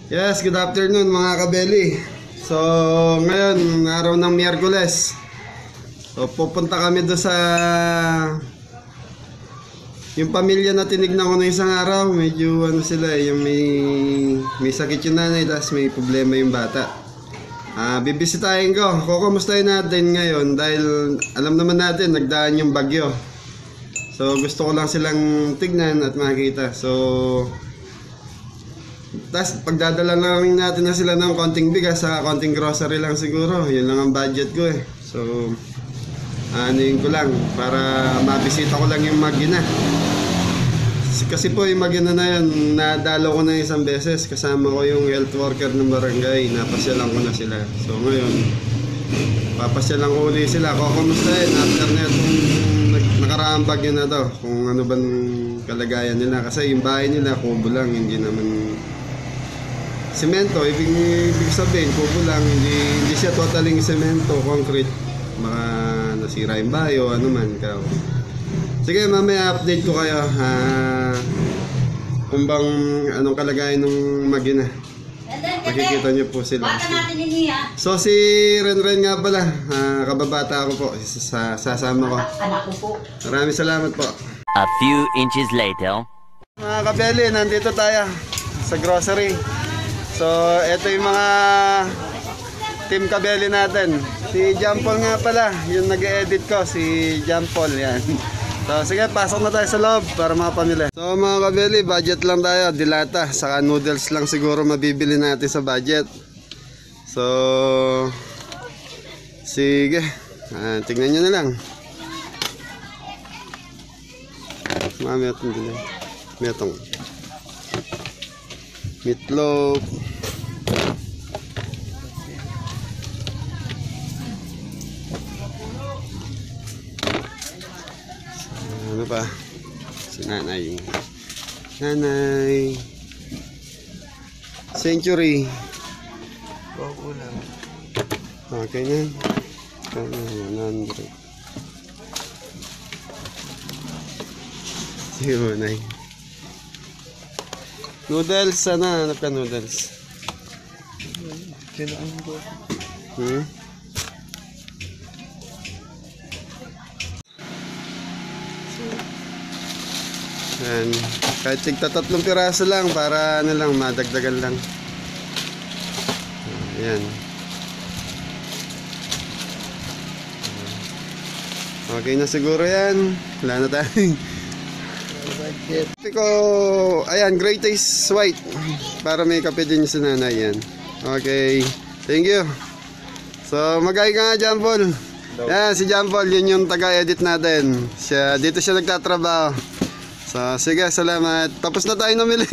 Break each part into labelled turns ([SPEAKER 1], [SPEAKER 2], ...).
[SPEAKER 1] Yes, good afternoon mga kabeli. So, ngayon, araw ng Miyerkules. So, pupunta kami doon sa yung pamilya na tinignan ko na isang araw. Medyo ano sila, yung may sakit yung nanay, tapos may problema yung bata. Bibisitahin ko. Kukumustahin natin ngayon dahil alam naman natin, nagdaan yung bagyo. So, gusto ko lang silang tignan at makita. So, tapos pagdadala lang natin na sila ng konting bigas sa konting grocery lang siguro. Yun lang ang budget ko eh. So anuin ko lang para mabisita ko lang yung Magina. Kasi po yung Magina na yun, nadalo ko na isang beses. Kasama ko yung health worker ng barangay. Napasyalan ko na sila. So ngayon, papasyalan ko uli sila. Kukumustahin after na itong nakaraang bagyo na to. Kung ano bang kalagayan nila. Kasi yung bahay nila kubo lang, hindi naman semento. Ibig sabihin kubo lang, hindi siya totaling semento, concrete. Baka nasira yung bahay o ano man. Sige, mamaya update ko kayo kung bang anong kalagayan ng Magina. Makikita niyo po sila. So si Renren nga pala, kababata ako po, sasama ko.
[SPEAKER 2] Anak ko po.
[SPEAKER 1] Maraming salamat po.
[SPEAKER 3] A few inches later.
[SPEAKER 1] Mga kabeli, nandito tayo sa grocery. So, ito yung mga team kabeli natin. Si John Paul nga pala, yung nag-edit ko, si John Paul, yan. So, sige, pasok na tayo sa loob para makapamili. So, mga kabeli, budget lang tayo, dilata, saka noodles lang siguro mabibili natin sa budget. So, sige, tignan nyo na lang. Mami, itong bilhin. May itong meatloaf. Ano pa? Si nanay. Nanay. Century. Okay na. 100. Sige, nanay. Noodles, sana hanap ka noodles. Yan. Kahit tigta 3 piraso lang para ano lang, madagdagan lang. Yan. Okay na siguro yan. Wala na tayong ko, ayan, Great Taste White para may kape din sa nanay yan. Okay, thank you. So magay ka nga John Paul. Yan, si John Paul, yun yung taga-edit natin. Dito siya nagtatrabaho. So sige, salamat. Tapos na tayo namili.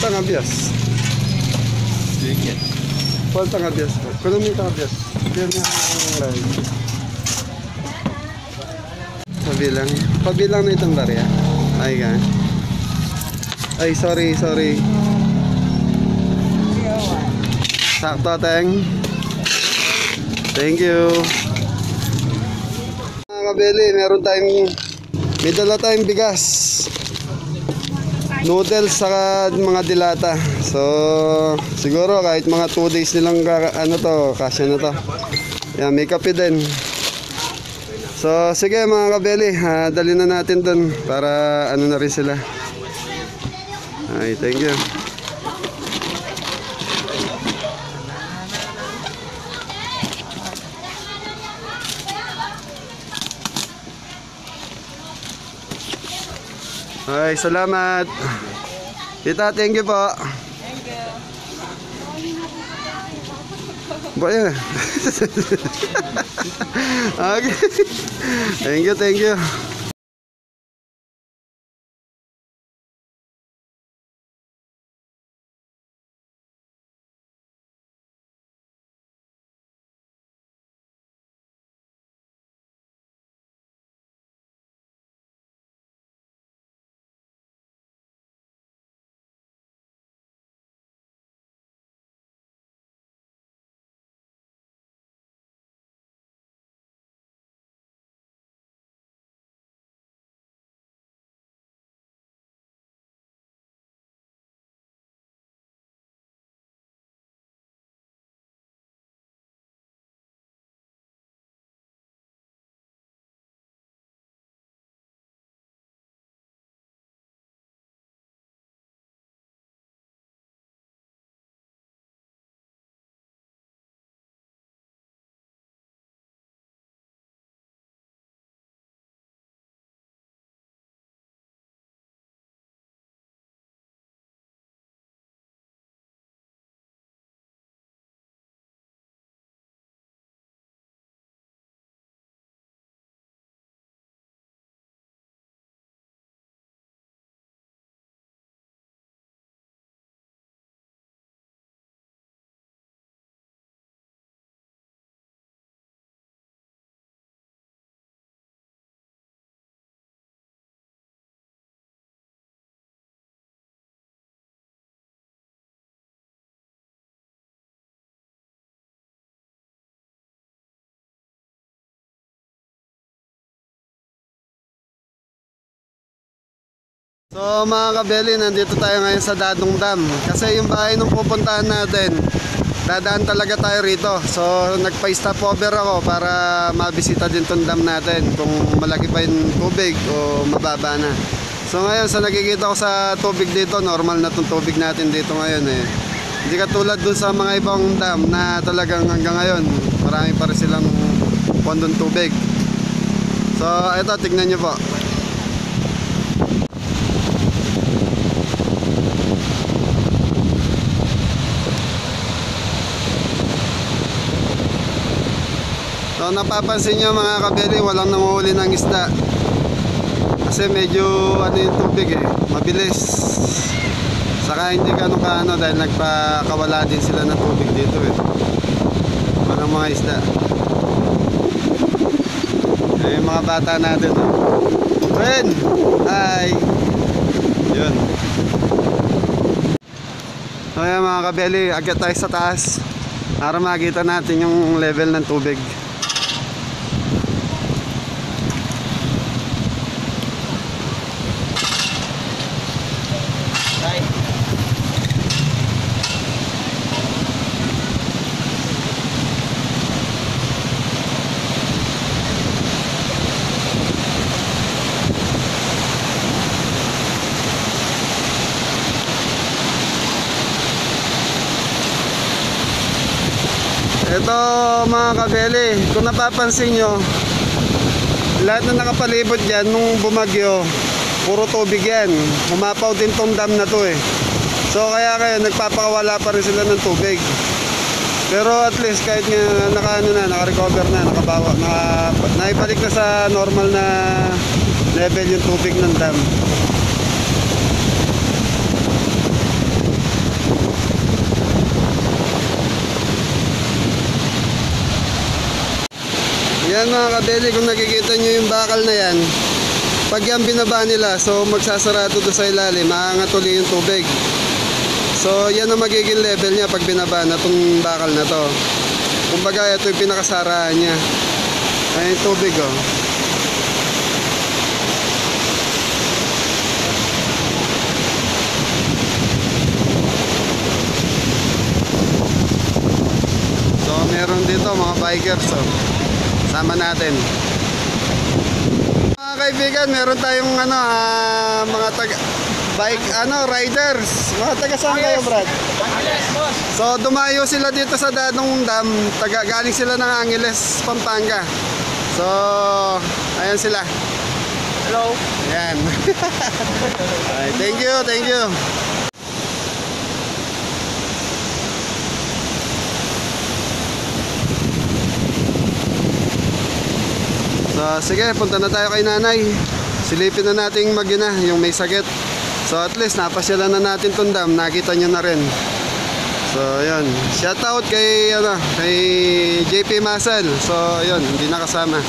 [SPEAKER 1] Tanga bias. Sedikit. Kual tanga bias. Kuno mi tanga bias. Biar na ang lain. Pabilang na itong barya. Ay ka. Ay, sorry. Sakto, teng. Thank you. Mga kabeli, may dala tayong bigas, noodles saka mga dilata. So siguro kahit mga 2 days nilang kasya na to. Yan, may kape din. So sige mga kabeli, dali na natin dun para ano na rin sila. Ay, thank you. Ay, salamat. Tita, thank you po.
[SPEAKER 2] Thank you.
[SPEAKER 1] Boy. Okay. Thank you. So mga kabeli, nandito tayo ngayon sa Dadong Dam. Kasi yung bahay nung pupuntahan natin, dadaan talaga tayo rito. So nagpa-stop over ako para mabisita din tong dam natin. Kung malaki pa yung tubig o mababa na. So ngayon sa nakikita ko sa tubig dito, normal na tong tubig natin dito ngayon eh. Hindi katulad dun sa mga ibang dam na talagang hanggang ngayon marami pa rin silang pondong tubig. So ito, tignan nyo po. So napapansin nyo mga kabeli, walang nanguhuli ng isda. Kasi medyo ano yung tubig eh, mabilis. Saka hindi ganun kaano dahil nagpakawala din sila ng tubig dito eh. Walang mga isda. Eh yung mga bata natin oh. Ren! Hi! Yun. So yan mga kabeli, akyat tayo sa taas para makita natin yung level ng tubig. Ito mga kabeli, kung napapansin nyo, lahat na nakapalibot dyan nung bumagyo, puro tubig yan. Humapaw din tong dam na to eh. So kaya nagpapakawala pa rin sila ng tubig. Pero at least kahit nga naka-recover na, naibalik na sa normal na level yung tubig ng dam. Yan mga kabeli, kung nakikita nyo yung bakal na yan, pag yan binaba nila, so magsasarado doon sa ilalim, maangat ulit yung tubig. So yan ang magiging level niya pag binaba na itong bakal na to. Kumbaga ito yung pinakasaraan niya. Ayan yung tubig oh. So meron dito mga bikers oh. Sama natin. Mga kaibigan, meron tayong mga bike riders. Mga taga saan kayo, Brad?
[SPEAKER 2] Angeles, boss.
[SPEAKER 1] So dumayo sila dito sa Dadong Dam, galing sila ng Angeles, Pampanga. So ayan sila.
[SPEAKER 2] Hello.
[SPEAKER 1] Ayan. Alright, thank you, thank you. So sige, punta na tayo kay nanay. Silipin na natin mag-ina, yung may sakit. So at least napasyalan na natin tong dam, nakita nyo na rin. So yun, shout out kay JP Muscle. So yun, hindi nakasama.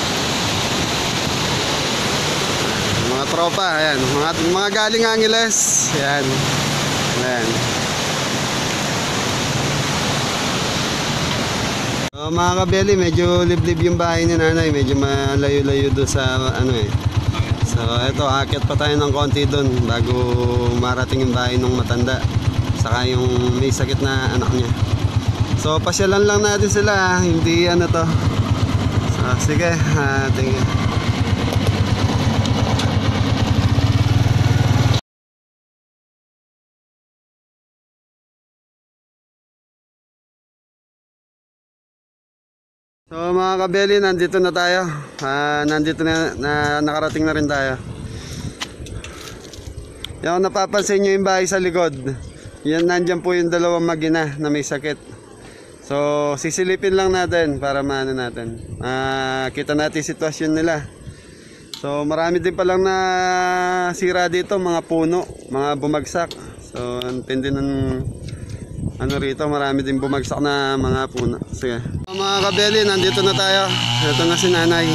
[SPEAKER 1] Mga tropa, ayan, mga galing Angeles. Ayan. Ayan. So mga kabeli, medyo liblib yung bahay ni nanay, medyo malayo-layo doon sa So eto, aakyat pa tayo ng konti doon bago marating yung bahay ng matanda. Saka yung may sakit na anak niya. So pasyalan lang natin sila, hindi to. So sige, tingin. So mga kabeli, nandito na tayo. Nandito na, nakarating na rin tayo. Yung napapansin nyo yung bahay sa likod, yan, nandyan po yung dalawang mag-ina na may sakit. So sisilipin lang natin para maano natin, kita natin sitwasyon nila. So marami din palang na sira dito, mga puno, mga bumagsak. So antindi ng rito, marami din bumagsak na mga puno. Sige. So, mga kabeli, nandito na tayo. Ito na si nanay.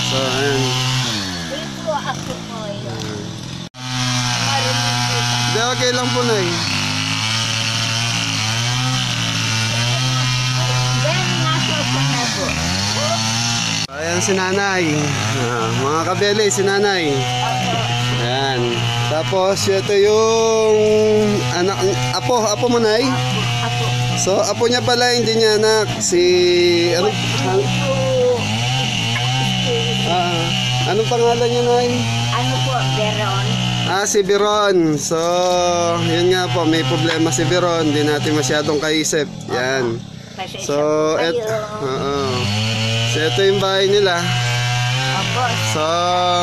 [SPEAKER 1] So ayan.
[SPEAKER 4] Ito ako po yun.
[SPEAKER 1] Hindi, okay lang po na
[SPEAKER 4] Then, nasa na po.
[SPEAKER 1] Ayan si nanay. Mga kabeli, si nanay. Ayan. Tapos ito yung anak, apo mo Nay.
[SPEAKER 4] Ako.
[SPEAKER 1] So apo niya pala, hindi niya anak. Si anong pangalan niya Nay?
[SPEAKER 4] Ano po, Veron?
[SPEAKER 1] Si Biron. So, yun nga po, may problema si Biron. Hindi natin masyadong kaisip. Yan.
[SPEAKER 4] Pasensya
[SPEAKER 1] So,
[SPEAKER 4] po kayo.
[SPEAKER 1] So, ito yung bahay nila.
[SPEAKER 4] Opo.
[SPEAKER 1] So,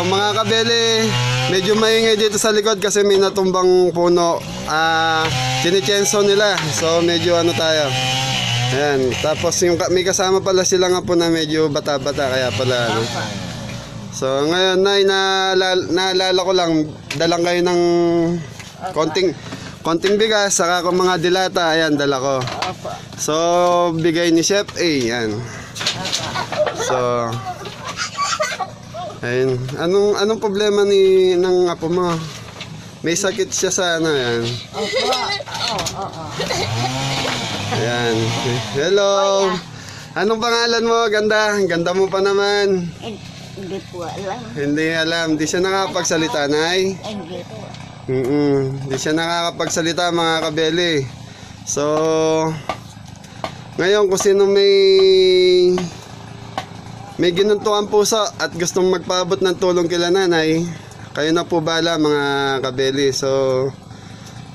[SPEAKER 1] mga kabeli, medyo maingay dito sa likod kasi may natumbang puno. Chinichenso nila. So, medyo ano tayo. Ayan. Tapos, may kasama pala sila nga po na medyo bata-bata. Kaya pala, ano. So ngayon Nay, naalala ko lang, dalang kayo ng konting bigas, saka kung mga dilata, ayan, dala ko.
[SPEAKER 4] Opo.
[SPEAKER 1] So bigay ni Chef A, yan. So ayun, anong problema ng apo mo? May sakit siya sa ano, yan.
[SPEAKER 4] Opo. Oo.
[SPEAKER 1] Ayan. Hello. Anong pangalan mo? Ganda mo pa naman.
[SPEAKER 4] Hindi po alam.
[SPEAKER 1] Hindi alam, di siya nakakapagsalita, Nay.
[SPEAKER 4] Hindi po.
[SPEAKER 1] Di siya nakakapagsalita, mga kabeli. So, ngayon kung sino may ginuntuang puso at gustong magpaabot ng tulong kila Nanay, kayo na po bala, mga kabeli. So,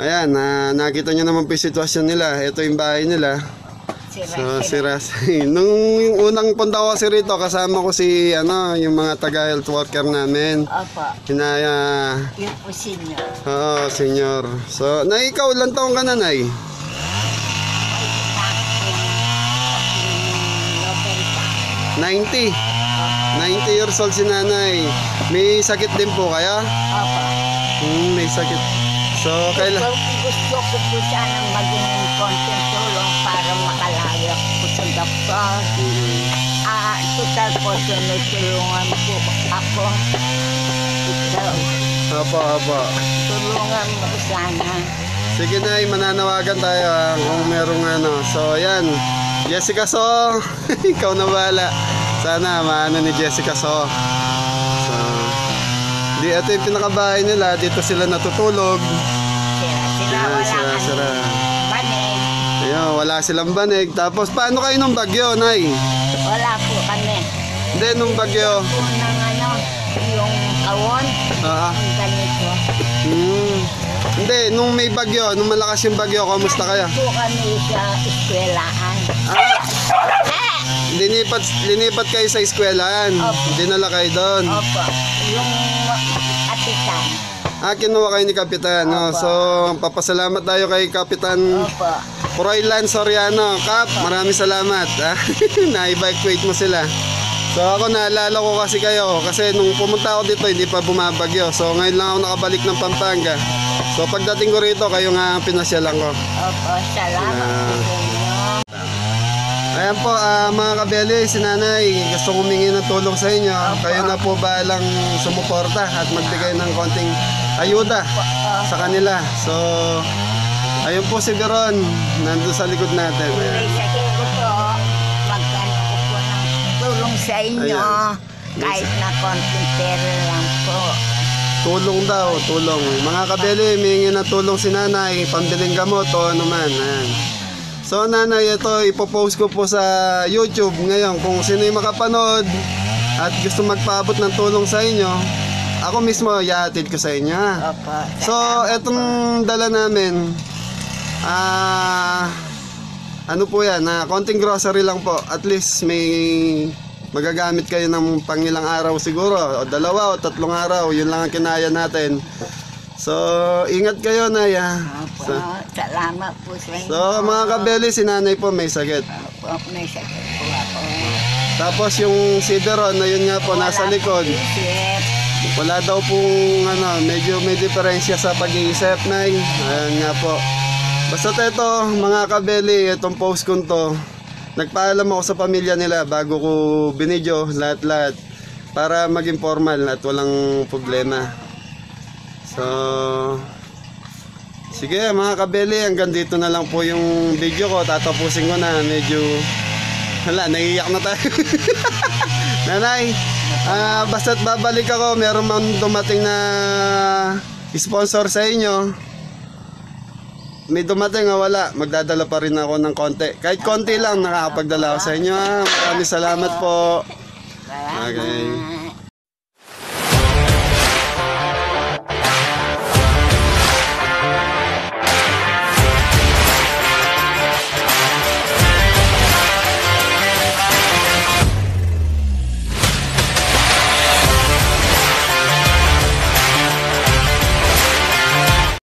[SPEAKER 1] ayan, nakita nyo naman po yung sitwasyon nila. Ito yung bahay nila. So, si Rasay. Nung unang punta ko kasi rito, kasama ko si, yung mga taga-health worker namin.
[SPEAKER 4] Opo.
[SPEAKER 1] Hinaya.
[SPEAKER 4] Yun po senior.
[SPEAKER 1] Oo, senyor. So, ikaw, ilang taong ka na, Nay? 90. 90 years old si Nanay. May sakit din po kaya?
[SPEAKER 4] Opo.
[SPEAKER 1] May sakit. So, kailan?
[SPEAKER 4] Gusto ko po sanang maging konting tulong para makalaya po sa doktor. Total po tinutulungan po ako. Ikaw,
[SPEAKER 1] Opo.
[SPEAKER 4] tulungan mo sana.
[SPEAKER 1] Sige, Nay, mananawagan tayo kung merong ano. So, ayan. Jessica So. Ikaw na bahala. Sana maano ni Jessica So. So, ito yung pinakabahay nila. Dito sila natutulog.
[SPEAKER 4] Sira. Banig.
[SPEAKER 1] Ayun, wala silang banig. Tapos, paano kayo nung bagyo, Nay?
[SPEAKER 4] Wala po kami.
[SPEAKER 1] Hindi, nung bagyo.
[SPEAKER 4] Unang yung kawon, ang ganito.
[SPEAKER 1] Hindi, nung may bagyo, nung malakas yung bagyo, kamusta kaya?
[SPEAKER 4] Po kami sa eskwelaan.
[SPEAKER 1] Linipat kayo sa eskwelahan.
[SPEAKER 4] Opo.
[SPEAKER 1] Dinala kayo doon.
[SPEAKER 4] Opo. Yung atikan.
[SPEAKER 1] Kinuha kayo ni Kapitan. No?
[SPEAKER 4] Opo.
[SPEAKER 1] So, papasalamat tayo kay Kapitan
[SPEAKER 4] Opo.
[SPEAKER 1] Froilan Soriano. Kap, maraming salamat. Na-evacuate mo sila. So, ako naalala ko kasi kayo. Kasi nung pumunta ako dito, hindi pa bumabagyo. So, ngayon lang ako nakabalik ng Pampanga. So, pagdating ko rito, kayo nga ang pinasyalan ko.
[SPEAKER 4] Opo. Salamat po sa inyo.
[SPEAKER 1] Ayan po, mga kabeli, si Nanay, gusto humingi ng tulong sa inyo. Kayo na po balang sumuporta at magbigay ng konting ayuda sa kanila. So, ayun po si Veron, nandun sa likod natin.
[SPEAKER 4] May sakit ko po. Magkano ko po ng tulong sa inyo.
[SPEAKER 1] Ayan.
[SPEAKER 4] Kahit na konting pera lang po.
[SPEAKER 1] Tulong daw, tulong. Mga kabeli, humingi ng tulong si Nanay, pambiling gamot o ano man. Ayan. So Nanay, ito ipopost ko po sa YouTube ngayon. Kung sino yung makapanood at gusto magpaabot ng tulong sa inyo, ako mismo ihatid ko sa inyo.
[SPEAKER 4] Opo.
[SPEAKER 1] So etong dala namin, ano po yan, konting grocery lang po. At least may magagamit kayo ng pangilang araw siguro, o 2 o 3 araw, yun lang ang kinaya natin. So, ingat kayo, Naya.
[SPEAKER 4] Opo. Salamat po sa inyo.
[SPEAKER 1] So, mga kabeli, si Nanay po may sakit.
[SPEAKER 4] Opo. May sakit po ako.
[SPEAKER 1] Tapos yung si Veron, na yun nga po, nasa likod. Wala daw pong, medyo may diferensya sa pag-iisip, Nay. Ayan nga po. Basta ito, mga kabeli, itong post ko to, nagpaalam ako sa pamilya nila bago ko binidyo, lahat-lahat, para maging formal at walang problema. So, sige mga kabeli, hanggang dito na lang po yung video ko. Tatapusin ko na, medyo, naiiyak na tayo. Nanay, basta't babalik ako, meron man dumating na sponsor sa inyo, may dumating o wala, magdadala pa rin ako ng konti. Kahit konti lang, nakakapagdala ako sa inyo. Maraming salamat po. Okay.